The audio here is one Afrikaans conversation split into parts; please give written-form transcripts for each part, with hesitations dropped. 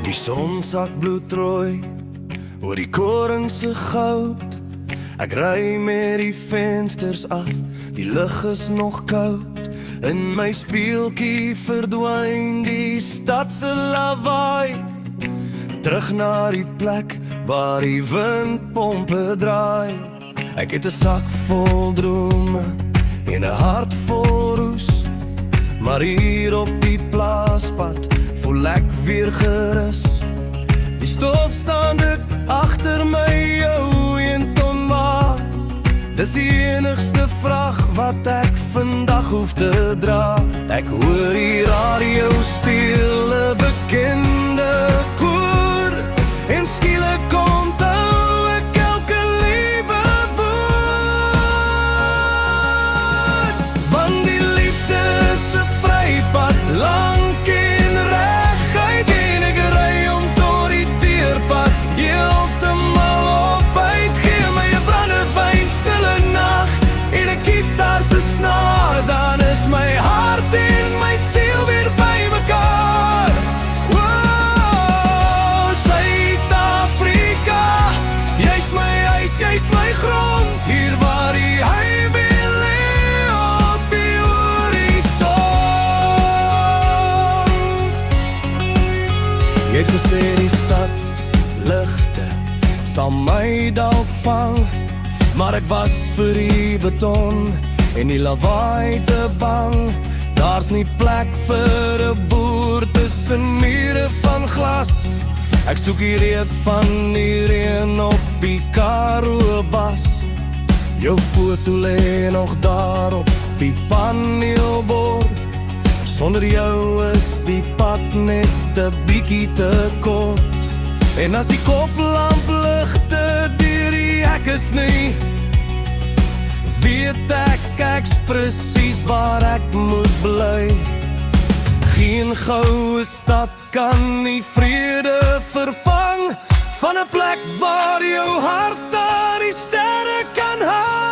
Die son sak bloedrooi oor die koringse goud. Ek ry met die vensters af, die lug is nog koud. In my speeltjie verdwyn die stadse lawaai. Terug na die plek waar die windpompe draai. Ek het 'n sak vol drome en 'n hart vol roes, maar hier op die plaaspad voel ek weer gerus. Die stof staan dit agter my, jou 1 ton waar. Dis die enigste vraag wat ek vandag hoef te dra. Ek hoor die radio speel 'n bekende koor, en skielik onthou ek elke liewe woord. Want die liefde is 'n vrypad, lank en reguit, en ek ry om tot die teerpad, heeltemal op uit. Gee my 'n brandewyn, stille nag, en 'n gitaar se snaar, dan is my hart en my siel weer by mekaar. Wow, Suid-Afrika, jy's my huis, jy's my grond, hier waar die heimwee lê op die horison. Jy het gesê die stadsligte sal my dalk vang, maar ek was vir die beton en die lawaai te bang. Daar's nie plek vir 'n boer tussen mure van glas. Ek soek die reuk van die reën op die Karoo bas. Jou foto lê nog daar op die paneelbord. Sonder jou is die pad net 'n bietjie te kort. En as die koplampligte deur die hekke sny, weet ek's presies waar ek moet bly. Geen goue stad kan die vrede vervang van 'n plek waar jou hart aan die sterre kan hang.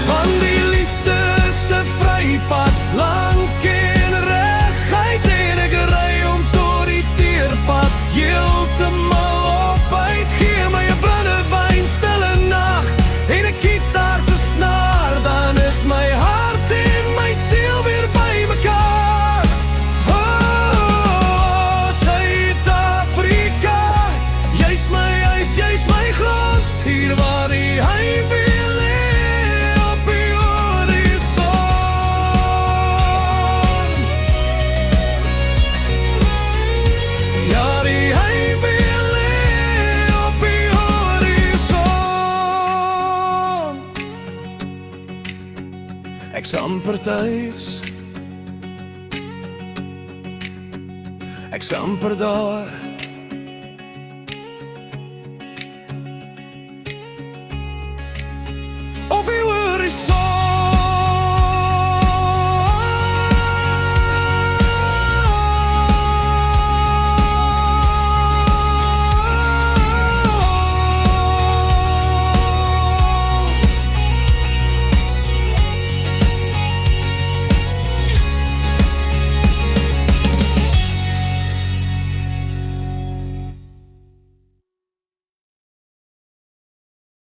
Want die liefde is 'n vrypad, lank en reguit, en ek ry om tot die teerpad, heeltemal op uit. Gee my 'n brandewyn, stille nag, en 'n gitaar se snaar, dan is my hart en my siel weer by mekaar. Oh, Suid-Afrika, jy's my huis, jy's my grond, hier waar die heimwee lê op die horison. Ja, die heimwee lê op die horison. Ek's amper tuis, ek's amper daar.